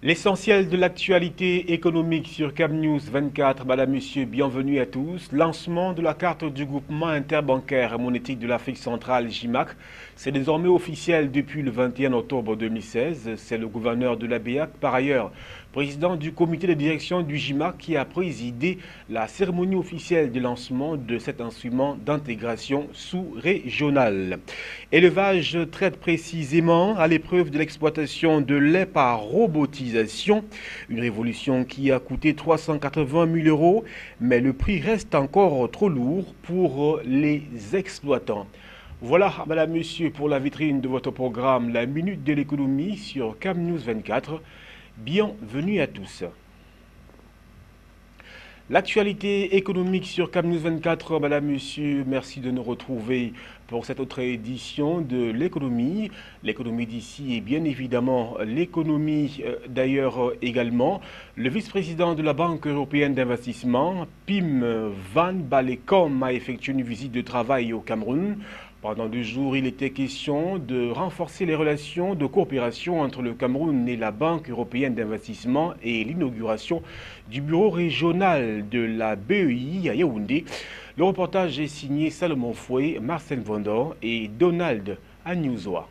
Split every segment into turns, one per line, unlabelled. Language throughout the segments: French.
L'essentiel de l'actualité économique sur Cap News 24. Madame, Monsieur, bienvenue à tous. Lancement de la carte du groupement interbancaire et monétique de l'Afrique centrale, JIMAC. C'est désormais officiel depuis le 21 octobre 2016. C'est le gouverneur de la BEAC, par ailleurs président du comité de direction du JIMAC, qui a présidé la cérémonie officielle de lancement de cet instrument d'intégration sous-régionale. Élevage traite précisément à l'épreuve de l'exploitation de lait par robotisation, une révolution qui a coûté 380 000 euros, mais le prix reste encore trop lourd pour les exploitants. Voilà, madame, monsieur, pour la vitrine de votre programme La Minute de l'économie sur Cap News 24. Bienvenue à tous. L'actualité économique sur Cap News 24, madame, monsieur, merci de nous retrouver pour cette autre édition de l'économie. L'économie d'ici et bien évidemment l'économie d'ailleurs également. Le vice-président de la Banque européenne d'investissement, Pim Van Balekom, a effectué une visite de travail au Cameroun. Pendant 2 jours, il était question de renforcer les relations de coopération entre le Cameroun et la Banque européenne d'investissement et l'inauguration du bureau régional de la BEI à Yaoundé. Le reportage est signé Salomon Fouet, Marcel Vendor et Donald Agnuzoa.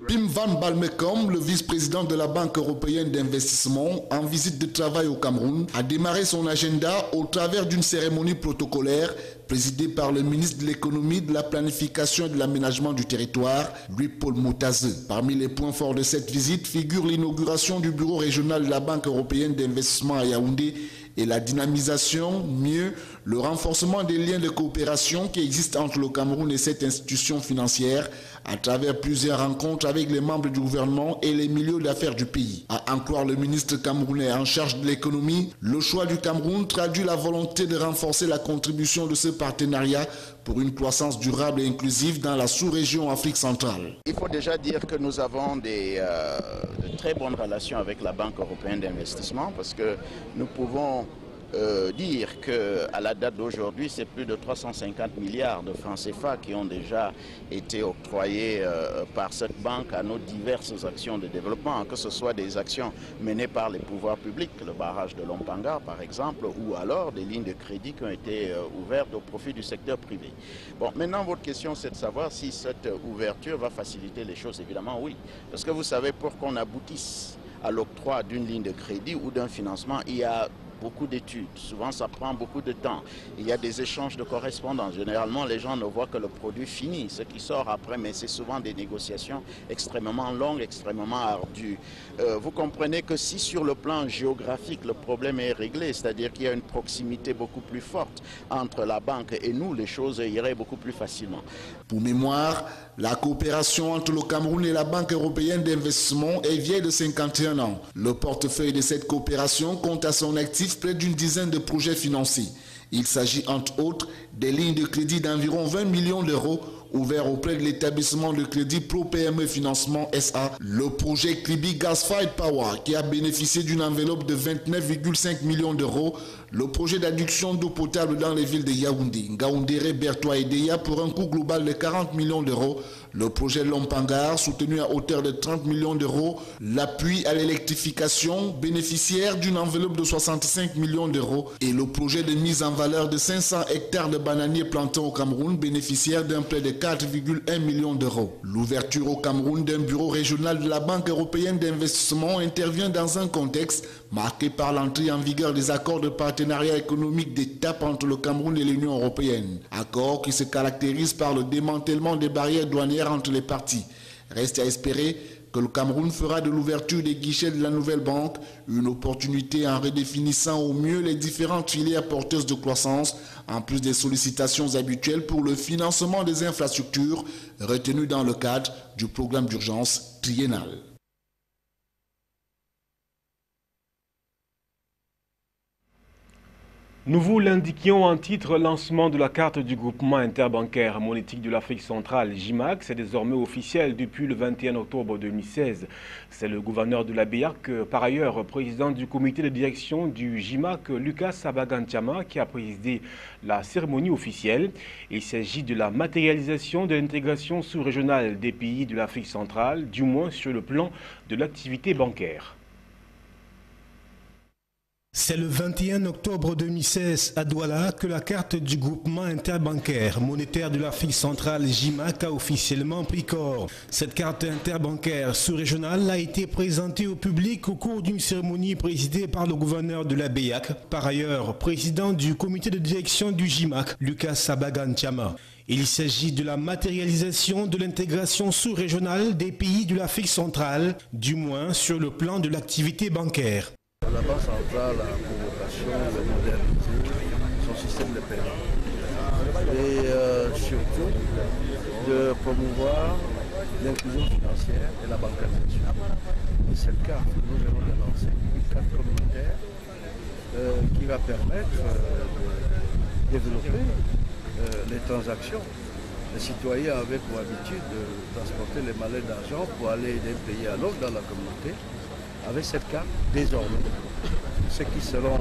Pim Van Balmekom, le vice-président de la Banque européenne d'investissement, en visite de travail au Cameroun, a démarré son agenda au travers d'une cérémonie protocolaire présidée par le ministre de l'économie, de la planification et de l'aménagement du territoire, Louis-Paul Moutaze. Parmi les points forts de cette visite figure l'inauguration du bureau régional de la Banque européenne d'investissement à Yaoundé et la dynamisation, mieux, le renforcement des liens de coopération qui existent entre le Cameroun et cette institution financière à travers plusieurs rencontres avec les membres du gouvernement et les milieux d'affaires du pays. À en croire le ministre camerounais en charge de l'économie, le choix du Cameroun traduit la volonté de renforcer la contribution de ce partenariat pour une croissance durable et inclusive dans la sous-région Afrique centrale.
Il faut déjà dire que nous avons de très bonnes relations avec la Banque européenne d'investissement parce que nous pouvons dire qu'à la date d'aujourd'hui, c'est plus de 350 milliards de francs CFA qui ont déjà été octroyés par cette banque à nos diverses actions de développement, que ce soit des actions menées par les pouvoirs publics, le barrage de Lompanga par exemple, ou alors des lignes de crédit qui ont été ouvertes au profit du secteur privé. Bon, maintenant votre question c'est de savoir si cette ouverture va faciliter les choses. Évidemment oui, parce que vous savez, pour qu'on aboutisse à l'octroi d'une ligne de crédit ou d'un financement, il y a beaucoup d'études. Souvent, ça prend beaucoup de temps. Il y a des échanges de correspondance. Généralement, les gens ne voient que le produit fini, ce qui sort après, mais c'est souvent des négociations extrêmement longues, extrêmement ardues. Vous comprenez que si sur le plan géographique, le problème est réglé, c'est-à-dire qu'il y a une proximité beaucoup plus forte entre la banque et nous, les choses iraient beaucoup plus facilement.
Pour mémoire, la coopération entre le Cameroun et la Banque européenne d'investissement est vieille de 51 ans. Le portefeuille de cette coopération compte à son actif près d'une dizaine de projets financiers. Il s'agit entre autres des lignes de crédit d'environ 20 millions d'euros ouverts auprès de l'établissement de crédit Pro PME Financement SA, le projet Kribi Gas Fired Power qui a bénéficié d'une enveloppe de 29,5 millions d'euros, le projet d'adduction d'eau potable dans les villes de Yaoundé, Ngaoundéré, Bertoua et Deya pour un coût global de 40 millions d'euros, le projet Lompangar soutenu à hauteur de 30 millions d'euros, l'appui à l'électrification bénéficiaire d'une enveloppe de 65 millions d'euros et le projet de mise en valeur de 500 hectares de bananiers plantés au Cameroun bénéficiaire d'un prêt de 4,1 millions d'euros. L'ouverture au Cameroun d'un bureau régional de la Banque européenne d'investissement intervient dans un contexte marqué par l'entrée en vigueur des accords de partenariat économique d'étape entre le Cameroun et l'Union européenne. Accords qui se caractérisent par le démantèlement des barrières douanières entre les parties. Reste à espérer que le Cameroun fera de l'ouverture des guichets de la nouvelle banque une opportunité en redéfinissant au mieux les différentes filières porteuses de croissance, en plus des sollicitations habituelles pour le financement des infrastructures retenues dans le cadre du programme d'urgence triennal.
Nous vous l'indiquions en titre, lancement de la carte du groupement interbancaire monétique de l'Afrique centrale, JIMAC, c'est désormais officiel depuis le 21 octobre 2016. C'est le gouverneur de la BEAC, par ailleurs président du comité de direction du JIMAC, Lucas Sabagan-Tchama, qui a présidé la cérémonie officielle. Il s'agit de la matérialisation de l'intégration sous-régionale des pays de l'Afrique centrale, du moins sur le plan de l'activité bancaire.
C'est le 21 octobre 2016 à Douala que la carte du groupement interbancaire monétaire de l'Afrique centrale JIMAC a officiellement pris corps. Cette carte interbancaire sous-régionale a été présentée au public au cours d'une cérémonie présidée par le gouverneur de la BEAC, par ailleurs président du comité de direction du JIMAC, Lucas Sabagan-Tchama. Il s'agit de la matérialisation de l'intégration sous-régionale des pays de l'Afrique centrale, du moins sur le plan de l'activité bancaire.
La Banque centrale a pour vocation de moderniser son système de paiement et surtout de promouvoir l'inclusion financière et la bancarisation. Et cette carte que nous venons de lancer, une carte communautaire qui va permettre de développer les transactions. Les citoyens avaient pour habitude de transporter les mallettes d'argent pour aller d'un pays à l'autre dans la communauté. Avec cette carte, désormais, ceux qui seront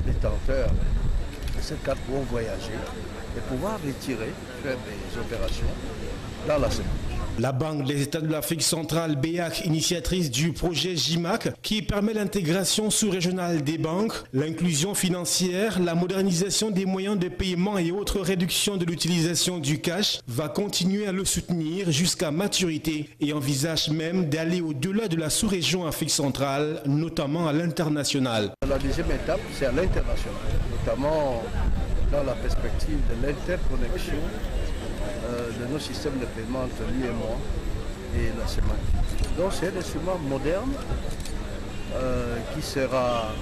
détenteurs de cette carte pourront voyager et pouvoir retirer, faire des opérations dans la semaine.
La Banque des États de l'Afrique centrale, BEAC, initiatrice du projet JIMAC, qui permet l'intégration sous-régionale des banques, l'inclusion financière, la modernisation des moyens de paiement et autres réductions de l'utilisation du cash, va continuer à le soutenir jusqu'à maturité et envisage même d'aller au-delà de la sous-région Afrique centrale, notamment à l'international.
La deuxième étape, c'est à l'international, notamment dans la perspective de l'interconnexion de nos systèmes de paiement entre lui et moi et la CEMAC. Donc c'est un instrument moderne qui sera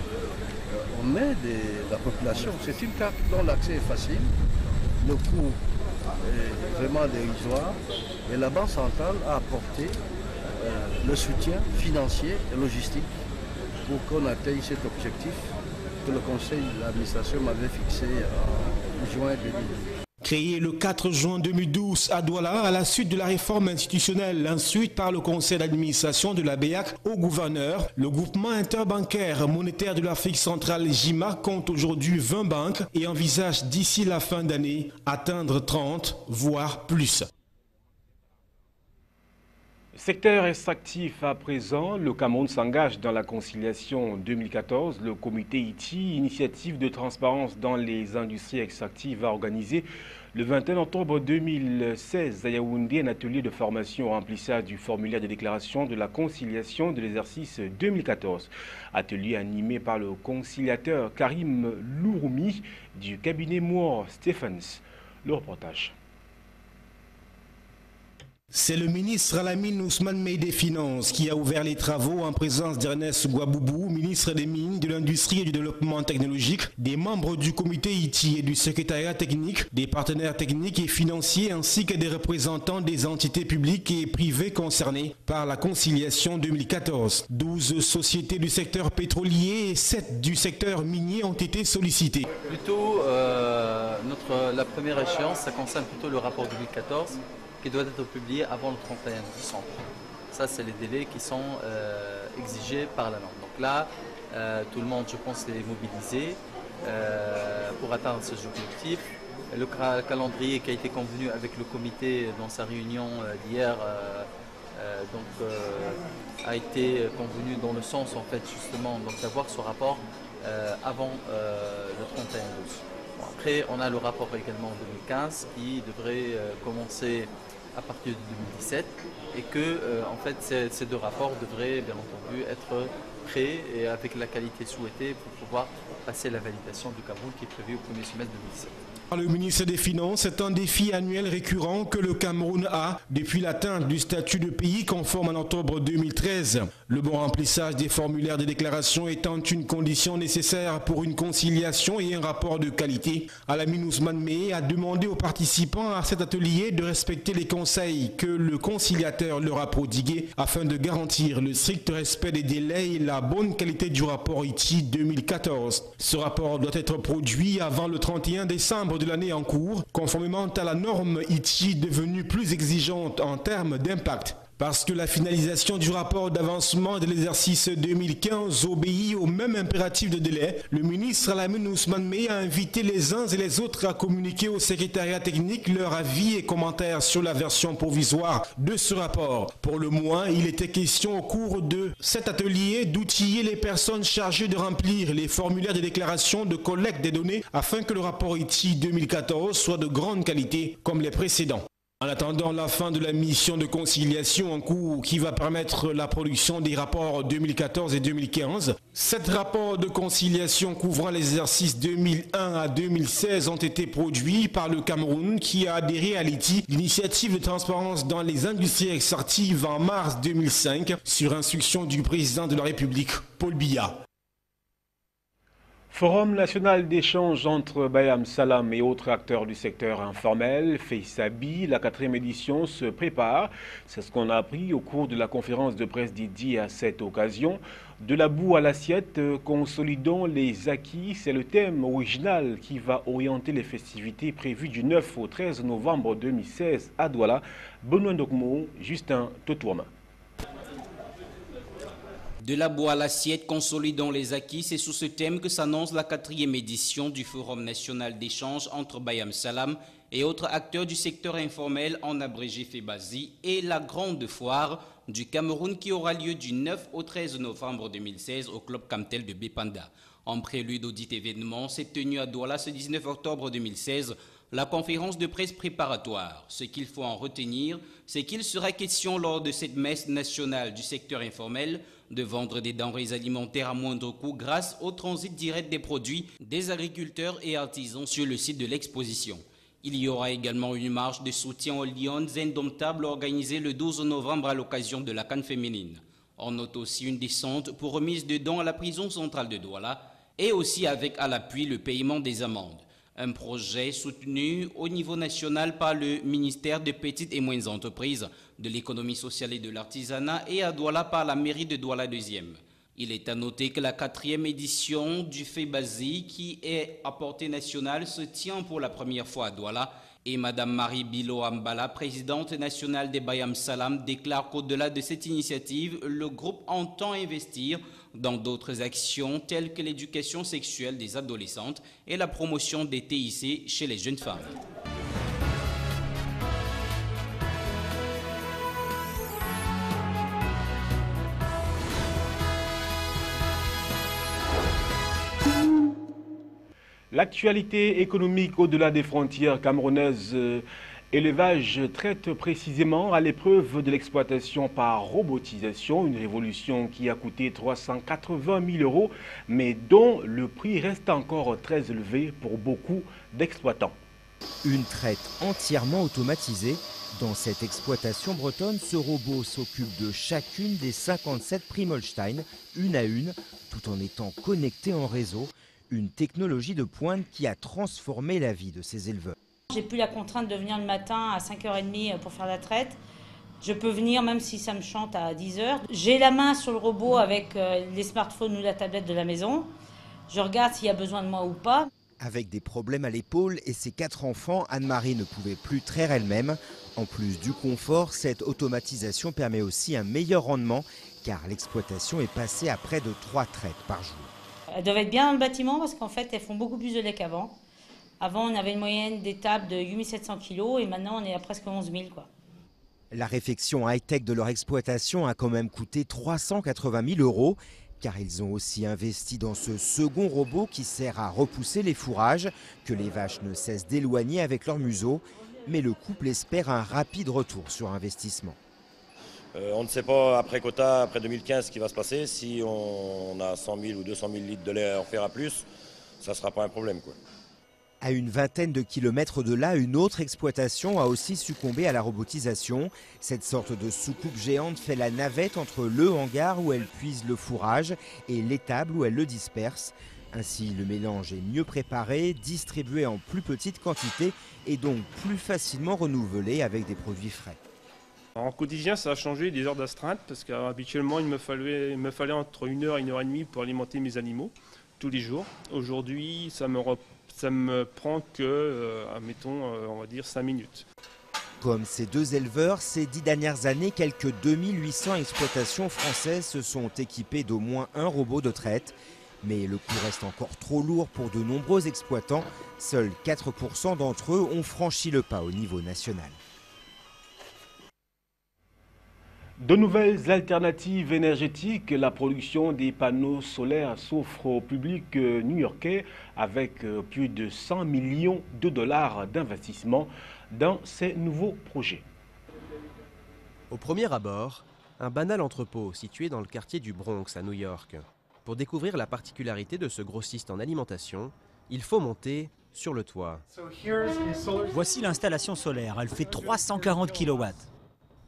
en main de la population. C'est une carte dont l'accès est facile, le coût est vraiment dérisoire et la Banque centrale a apporté le soutien financier et logistique pour qu'on atteigne cet objectif que le conseil d'administration m'avait fixé en juin 2012.
Créé le 4 juin 2012 à Douala, à la suite de la réforme institutionnelle instruite par le conseil d'administration de la BEAC au gouverneur, le groupement interbancaire monétaire de l'Afrique centrale JIMAC compte aujourd'hui 20 banques et envisage d'ici la fin d'année atteindre 30, voire plus.
Secteur extractif à présent, le Cameroun s'engage dans la conciliation 2014. Le comité ITI, Initiative de transparence dans les industries extractives, va organiser le 21 octobre 2016 à Yaoundé un atelier de formation au remplissage du formulaire de déclaration de la conciliation de l'exercice 2014. Atelier animé par le conciliateur Karim Louroumi du cabinet Moore Stephens. Le reportage.
C'est le ministre Alamine Ousmane Mey des Finances qui a ouvert les travaux en présence d'Ernest Gouaboubou, ministre des Mines, de l'Industrie et du Développement technologique, des membres du comité ITI et du secrétariat technique, des partenaires techniques et financiers ainsi que des représentants des entités publiques et privées concernées par la conciliation 2014. 12 sociétés du secteur pétrolier et 7 du secteur minier ont été sollicitées.
Plutôt, la première échéance, ça concerne plutôt le rapport 2014. Qui doit être publié avant le 31 décembre. Ça, c'est les délais qui sont exigés par la norme. Donc là, tout le monde, je pense, est mobilisé pour atteindre ces objectifs. Le calendrier qui a été convenu avec le comité dans sa réunion d'hier a été convenu dans le sens, en fait, justement, d'avoir ce rapport avant le 31 12. Bon, après, on a le rapport également en 2015 qui devrait commencer à partir de 2017 et que en fait ces deux rapports devraient bien entendu être prêts et avec la qualité souhaitée pour pouvoir passer la validation du Cameroun qui est prévue au premier semestre 2017.
Le ministre des Finances est un défi annuel récurrent que le Cameroun a depuis l'atteinte du statut de pays conforme en octobre 2013. Le bon remplissage des formulaires de déclaration étant une condition nécessaire pour une conciliation et un rapport de qualité. Alamine Ousmane Meye a demandé aux participants à cet atelier de respecter les conseils que le conciliateur leur a prodigués afin de garantir le strict respect des délais et la bonne qualité du rapport ITI 2014. Ce rapport doit être produit avant le 31 décembre de l'année en cours, conformément à la norme ITI devenue plus exigeante en termes d'impact. Parce que la finalisation du rapport d'avancement de l'exercice 2015 obéit au même impératif de délai, le ministre Alamine Ousmane Meye a invité les uns et les autres à communiquer au secrétariat technique leurs avis et commentaires sur la version provisoire de ce rapport. Pour le moins, il était question au cours de cet atelier d'outiller les personnes chargées de remplir les formulaires de déclaration de collecte des données afin que le rapport ITI 2014 soit de grande qualité comme les précédents. En attendant la fin de la mission de conciliation en cours qui va permettre la production des rapports 2014 et 2015, 7 rapports de conciliation couvrant les exercices 2001 à 2016 ont été produits par le Cameroun qui a adhéré à l'ITI, l'initiative de transparence dans les industries extractives en mars 2005 sur instruction du président de la République, Paul Biya.
Forum national d'échange entre Bayam Salam et autres acteurs du secteur informel, FEISABI, la 4e édition se prépare. C'est ce qu'on a appris au cours de la conférence de presse dédiée à cette occasion. De la boue à l'assiette, consolidons les acquis, c'est le thème original qui va orienter les festivités prévues du 9 au 13 novembre 2016 à Douala. Benoît Ndokmo, Justin Totourma.
De la boue à l'assiette, consolidons les acquis, c'est sous ce thème que s'annonce la 4e édition du Forum national d'échange entre Bayam Salam et autres acteurs du secteur informel, en abrégé FEBAZI, et la grande foire du Cameroun qui aura lieu du 9 au 13 novembre 2016 au club Camtel de Bépanda. En prélude au dit événement, s'est tenue à Douala ce 19 octobre 2016 la conférence de presse préparatoire. Ce qu'il faut en retenir, c'est qu'il sera question lors de cette messe nationale du secteur informel de vendre des denrées alimentaires à moindre coût grâce au transit direct des produits des agriculteurs et artisans sur le site de l'exposition. Il y aura également une marche de soutien aux Lions indomptables organisée le 12 novembre à l'occasion de la CAN féminine. On note aussi une descente pour remise de dons à la prison centrale de Douala et aussi avec à l'appui le paiement des amendes. Un projet soutenu au niveau national par le ministère des Petites et Moyennes Entreprises, de l'économie sociale et de l'artisanat et à Douala par la mairie de Douala 2e. Il est à noter que la 4e édition du FEBAZI, qui est à portée nationale, se tient pour la première fois à Douala. Et Mme Marie Bilo Ambala, présidente nationale des Bayam Salam, déclare qu'au-delà de cette initiative, le groupe entend investir dans d'autres actions telles que l'éducation sexuelle des adolescentes et la promotion des TIC chez les jeunes femmes.
L'actualité économique au-delà des frontières camerounaises, élevage traite précisément à l'épreuve de l'exploitation par robotisation, une révolution qui a coûté 380 000 €, mais dont le prix reste encore très élevé pour beaucoup d'exploitants.
Une traite entièrement automatisée. Dans cette exploitation bretonne, ce robot s'occupe de chacune des 57 Primolstein, une à une, tout en étant connecté en réseau. Une technologie de pointe qui a transformé la vie de ces éleveurs.
J'ai plus la contrainte de venir le matin à 5h30 pour faire la traite. Je peux venir même si ça me chante à 10h. J'ai la main sur le robot avec les smartphones ou la tablette de la maison. Je regarde s'il y a besoin de moi ou pas.
Avec des problèmes à l'épaule et ses 4 enfants, Anne-Marie ne pouvait plus traire elle-même. En plus du confort, cette automatisation permet aussi un meilleur rendement car l'exploitation est passée à près de 3 traites par jour.
Elles doivent être bien dans le bâtiment parce qu'en fait, elles font beaucoup plus de lait qu'avant. Avant, on avait une moyenne d'étape de 8 700 kg et maintenant, on est à presque 11 000.
La réfection high-tech de leur exploitation a quand même coûté 380 000 € car ils ont aussi investi dans ce second robot qui sert à repousser les fourrages que les vaches ne cessent d'éloigner avec leur museau. Mais le couple espère un rapide retour sur investissement.
On ne sait pas après quota, après 2015, ce qui va se passer. Si on a 100 000 ou 200 000 litres de lait à en faire à plus, ça ne sera pas un problème, quoi.
À une vingtaine de kilomètres de là, une autre exploitation a aussi succombé à la robotisation. Cette sorte de soucoupe géante fait la navette entre le hangar où elle puise le fourrage et l'étable où elle le disperse. Ainsi, le mélange est mieux préparé, distribué en plus petite quantité et donc plus facilement renouvelé avec des produits frais.
En quotidien, ça a changé des heures d'astreinte parce qu'habituellement, il me fallait entre 1 heure et 1 heure et demie pour alimenter mes animaux tous les jours. Aujourd'hui, ça me prend que, admettons, on va dire 5 minutes.
Comme ces deux éleveurs, ces 10 dernières années, quelques 2800 exploitations françaises se sont équipées d'au moins un robot de traite. Mais le coût reste encore trop lourd pour de nombreux exploitants. Seuls 4% d'entre eux ont franchi le pas au niveau national.
De nouvelles alternatives énergétiques, la production des panneaux solaires s'offre au public new-yorkais avec plus de 100 millions de dollars d'investissement dans ces nouveaux projets.
Au premier abord, un banal entrepôt situé dans le quartier du Bronx à New York. Pour découvrir la particularité de ce grossiste en alimentation, il faut monter sur le toit.
Voici l'installation solaire, elle fait 340 kW.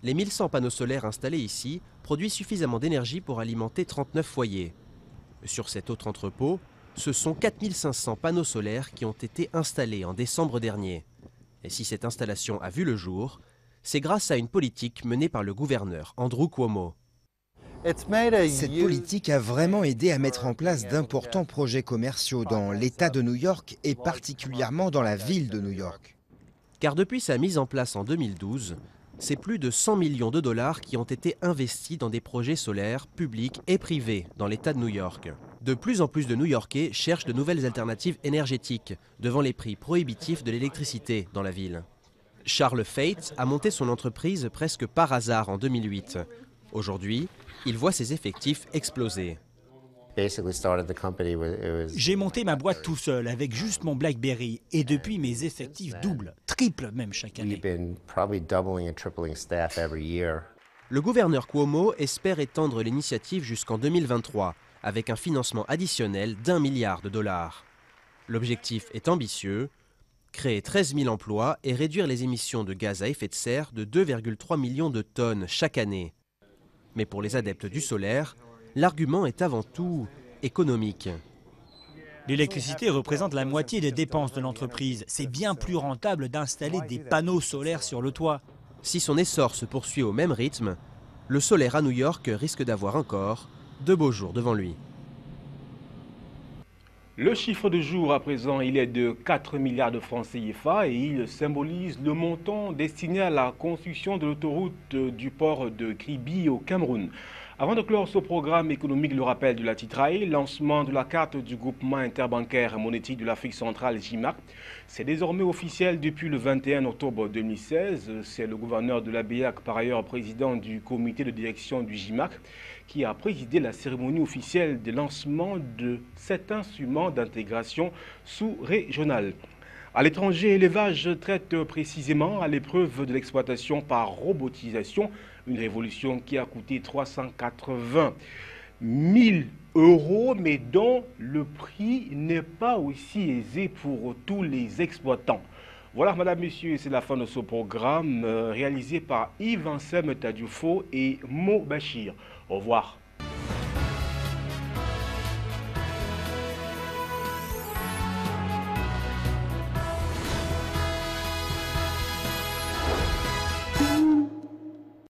Les 1100 panneaux solaires installés ici produisent suffisamment d'énergie pour alimenter 39 foyers. Sur cet autre entrepôt, ce sont 4500 panneaux solaires qui ont été installés en décembre dernier. Et si cette installation a vu le jour, c'est grâce à une politique menée par le gouverneur Andrew Cuomo.
Cette politique a vraiment aidé à mettre en place d'importants projets commerciaux dans l'État de New York et particulièrement dans la ville de New York.
Car depuis sa mise en place en 2012, c'est plus de 100 millions de dollars qui ont été investis dans des projets solaires publics et privés dans l'État de New York. De plus en plus de New-Yorkais cherchent de nouvelles alternatives énergétiques devant les prix prohibitifs de l'électricité dans la ville. Charles Fates a monté son entreprise presque par hasard en 2008. Aujourd'hui, il voit ses effectifs exploser.
J'ai monté ma boîte tout seul avec juste mon BlackBerry et depuis mes effectifs doublent, triplent même chaque année.
Le gouverneur Cuomo espère étendre l'initiative jusqu'en 2023 avec un financement additionnel d'1 milliard de dollars. L'objectif est ambitieux, créer 13 000 emplois et réduire les émissions de gaz à effet de serre de 2,3 millions de tonnes chaque année. Mais pour les adeptes du solaire, l'argument est avant tout économique.
L'électricité représente la moitié des dépenses de l'entreprise. C'est bien plus rentable d'installer des panneaux solaires sur le toit.
Si son essor se poursuit au même rythme, le solaire à New York risque d'avoir encore de beaux jours devant lui.
Le chiffre du jour à présent, il est de 4 milliards de francs CFA et il symbolise le montant destiné à la construction de l'autoroute du port de Kribi au Cameroun. Avant de clore ce programme économique, le rappel de la titraille, lancement de la carte du groupement interbancaire monétique de l'Afrique centrale JIMAC. C'est désormais officiel depuis le 21 octobre 2016. C'est le gouverneur de la BIAC, par ailleurs président du comité de direction du JIMAC, qui a présidé la cérémonie officielle de lancement de cet instrument d'intégration sous-régionale. À l'étranger, l'élevage traite précisément à l'épreuve de l'exploitation par robotisation, une révolution qui a coûté 380 000 €, mais dont le prix n'est pas aussi aisé pour tous les exploitants. Voilà, madame, messieurs, c'est la fin de ce programme réalisé par Yves Ansem Tadioufo et Mo Bachir. Au revoir.